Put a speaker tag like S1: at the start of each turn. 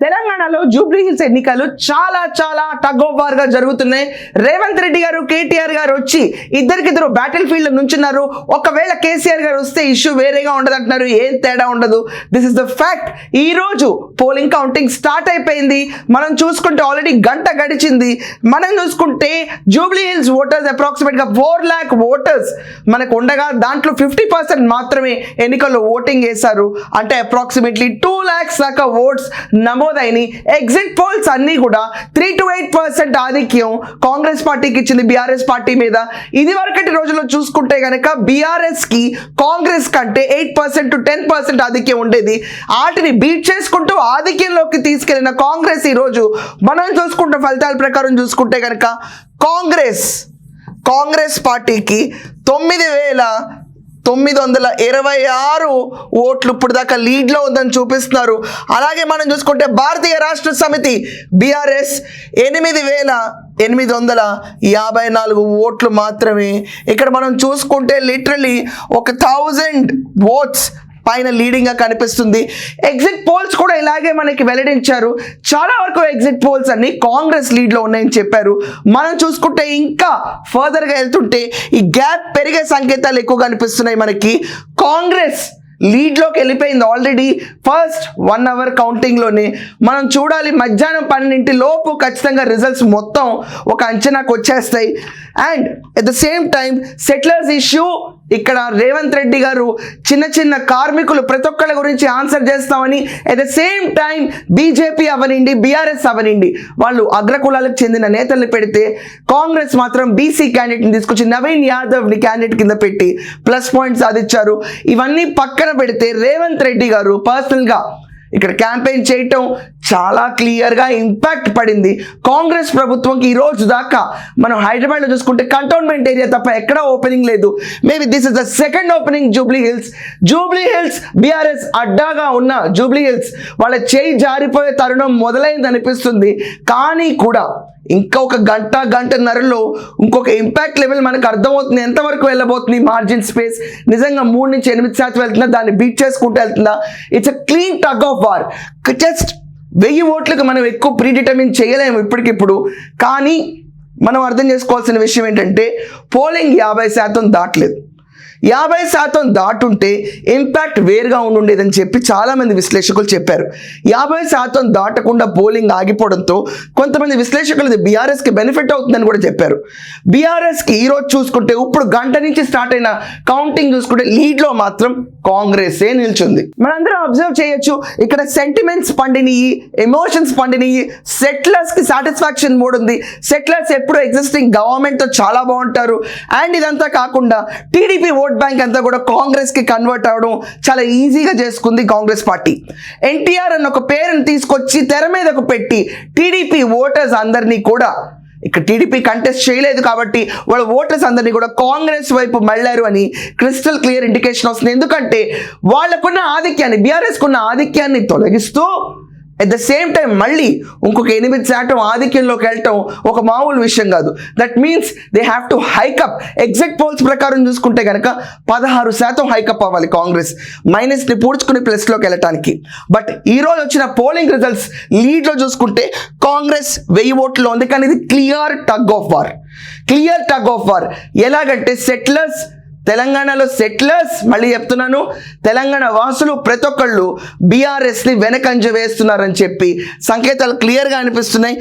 S1: తెలంగాణలో Jubilee hills ఎన్నికలు చాలా చాలా టగ్ ఆఫ్ వార్ గా జరుగుతున్నాయి. రేవంత్ రెడ్డి గారు కేటీఆర్ గారు వచ్చి ఇద్దరికిద్దరు బ్యాటిల్ ఫీల్డ్ నుంచున్నారు. ఒకవేళ కేసీఆర్ గారు వస్తే ఇష్యూ వేరేగా ఉండదు అంటున్నారు. ఏం తేడా ఉండదు. This is the fact. ఈ రోజు పోలింగ్ కౌంటింగ్ స్టార్ట్ అయిపోయింది. మనం చూసుకుంటే ఆల్రెడీ గంట గడిచింది. మనం చూసుకుంటే జూబ్లీ హిల్స్ ఓటర్స్ అప్రాక్సిమేట్ గా 4 lakh ఓటర్స్ మనకు ఉండగా దాంట్లో 50% మాత్రమే ఎన్నికల్లో ఓటింగ్ చేశారు. అంటే అప్రాక్సిమేట్లీ 2 lakhs దాకా ఓట్స్ నమోదైన ఎగ్జిట్ పోల్స్ అన్ని కూడా 3 to 8% ఆధిక్యం కాంగ్రెస్ పార్టీకి ఇచ్చింది బీఆర్ఎస్ పార్టీ మీద. ఇది వరకటి రోజుల్లో చూసుకుంటే కనుక బీఆర్ఎస్ కి కాంగ్రెస్ కంటే 8% to 10% ఆధిక్యం ఉండేది. వాటిని బీట్ చేసుకుంటూ ఆధిక్యంలోకి తీసుకెళ్లిన కాంగ్రెస్ ఈ రోజు మనం చూసుకుంటే ఫలితాల ప్రకారం చూసుకుంటే కనుక కాంగ్రెస్ పార్టీకి 9,926 ఓట్లు ఇప్పుడు దాకా లీడ్లో ఉందని చూపిస్తున్నారు. అలాగే మనం చూసుకుంటే భారతీయ రాష్ట్ర సమితి బీఆర్ఎస్ 8,854 ఓట్లు మాత్రమే. ఇక్కడ మనం చూసుకుంటే లిటరలీ 1,000 ఓట్స్ పైన లీడింగ్ గా కనిపిస్తుంది. ఎగ్జిట్ పోల్స్ కూడా ఇలాగే మనకి వెల్లడించారు. చాలా వరకు ఎగ్జిట్ పోల్స్ అన్ని కాంగ్రెస్ లీడ్ లో ఉన్నాయని చెప్పారు. మనం చూసుకుంటే ఇంకా ఫర్దర్ గా వెళ్తుంటే ఈ గ్యాప్ పెరిగే సంకేతాలు ఎక్కువ కనిపిస్తున్నాయి మనకి. కాంగ్రెస్ లీడ్లోకి వెళ్ళిపోయింది ఆల్రెడీ ఫస్ట్ 1 hour కౌంటింగ్లోనే. మనం చూడాలి మధ్యాహ్నం 12 లోపు ఖచ్చితంగా రిజల్ట్స్ మొత్తం ఒక అంచనాకు వచ్చేస్తాయి. And at the same time settlers issue ఇక్కడ రేవంత్ రెడ్డి గారు చిన్న కార్మికులు ప్రతి ఒక్కళ్ళ గురించి ఆన్సర్ చేస్తామని, at the same time BJP అవనండి బీఆర్ఎస్ అవనండి వాళ్ళు అగ్రకులాలకు చెందిన నేతల్ని పెడితే కాంగ్రెస్ మాత్రం బీసీ క్యాండిడేట్ని తీసుకొచ్చి నవీన్ యాదవ్ని క్యాండిడేట్ కింద పెట్టి ప్లస్ పాయింట్స్ సాధించారు. ఇవన్నీ పక్కన పెడితే రేవంత్ రెడ్డి గారు పర్సనల్గా ఇక్కడ క్యాంపెయిన్ చేయటం చాలా క్లియర్గా ఇంపాక్ట్ పడింది కాంగ్రెస్ ప్రభుత్వంకి. ఈ రోజు దాకా మనం హైదరాబాద్లో చూసుకుంటే కంటోన్మెంట్ ఏరియా తప్ప ఎక్కడా ఓపెనింగ్ లేదు. Maybe this is the second opening Jubilee Hills BRS అడ్డాగా ఉన్న జూబ్లీ హిల్స్ వాళ్ళ చేయి జారిపోయే తరుణం మొదలైంది అనిపిస్తుంది. కానీ కూడా ఇంకా ఒక గంటన్నరలో ఇంకొక ఇంపాక్ట్ లెవెల్ మనకు అర్థమవుతుంది. ఎంతవరకు వెళ్ళబోతుంది మార్జిన్ స్పేస్ నిజంగా 3 నుంచి 8% వెళ్తుందా, దాన్ని బీట్ చేసుకుంటూ వెళ్తుందా? It's a clean tug of war. Just 1000 ఓట్లకు మనం ఎక్కువ ప్రీడిటర్మిన్ చేయలేము ఇప్పటికిప్పుడు. కానీ మనం అర్థం చేసుకోవాల్సిన విషయం ఏంటంటే పోలింగ్ 50% దాటలేదు. 50% దాటుంటే ఇంపాక్ట్ వేరుగా ఉండేదని చెప్పి చాలామంది విశ్లేషకులు చెప్పారు. 50% దాటకుండా పోలింగ్ ఆగిపోవడంతో కొంతమంది విశ్లేషకులు ఇది బీఆర్ఎస్కి బెనిఫిట్ అవుతుందని కూడా చెప్పారు. బీఆర్ఎస్కి ఈరోజు చూసుకుంటే ఇప్పుడు గంట నుంచి స్టార్ట్ అయిన కౌంటింగ్ చూసుకుంటే లీడ్లో మాత్రం కాంగ్రెసే నిల్చుంది. మనందరం అబ్జర్వ్ చేయొచ్చు. ఇక్కడ సెంటిమెంట్స్ పండినయి, ఎమోషన్స్ పండినయి, సెటిలర్స్కి సాటిస్ఫాక్షన్ మోడ్ ఉంది. సెటిలర్స్ ఎప్పుడు ఎగ్జిస్టింగ్ గవర్నమెంట్తో చాలా బాగుంటారు. అండ్ ఇదంతా కాకుండా టీడీపీ ఓట్ బ్యాంక్ అంతా కూడా కాంగ్రెస్ కి కన్వర్ట్ అవడం చాలా ఈజీగా చేసుకుంది కాంగ్రెస్ పార్టీ. ఎన్టీఆర్ అన్న ఒక పేరుని తీసుకొచ్చి తెర మీదకు పెట్టి టీడీపీ ఓటర్స్ అందరినీ కూడా ఇక్కడ టీడీపీ కంటెస్ట్ చేయలేదు కాబట్టి వాళ్ళ ఓటర్స్ అందరినీ కూడా కాంగ్రెస్ వైపు మళ్ళారు అని క్రిస్టల్ క్లియర్ ఇండికేషన్ వస్తుంది. ఎందుకంటే వాళ్ళకున్న ఆధిక్యాన్ని బీఆర్ఎస్కున్న ఆధిక్యాన్ని తొలగిస్తూ ఎట్ ద సేమ్ టైం మళ్ళీ ఇంకొక 8% ఆధిక్యంలోకి వెళ్ళటం ఒక మామూలు విషయం కాదు. That means they have to hiccup. Exit polls ప్రకారం చూసుకుంటే కనుక 16% హైకప్ అవ్వాలి కాంగ్రెస్, మైనస్ని పూడ్చుకుని ప్లస్లోకి వెళ్ళటానికి. బట్ ఈరోజు వచ్చిన పోలింగ్ రిజల్ట్స్ లీడ్లో చూసుకుంటే కాంగ్రెస్ 1000 ఓట్లో ఉంది. కానీ ఇది క్లియర్ టగ్ ఆఫ్ వార్. ఎలాగంటే తెలంగాణలో సెటిలర్స్, మళ్ళీ చెప్తున్నాను, తెలంగాణ వాసులు ప్రతి ఒక్కళ్ళు బీఆర్ఎస్ని వెనకంజ వేస్తున్నారని చెప్పి సంకేతాలు క్లియర్గా అనిపిస్తున్నాయి.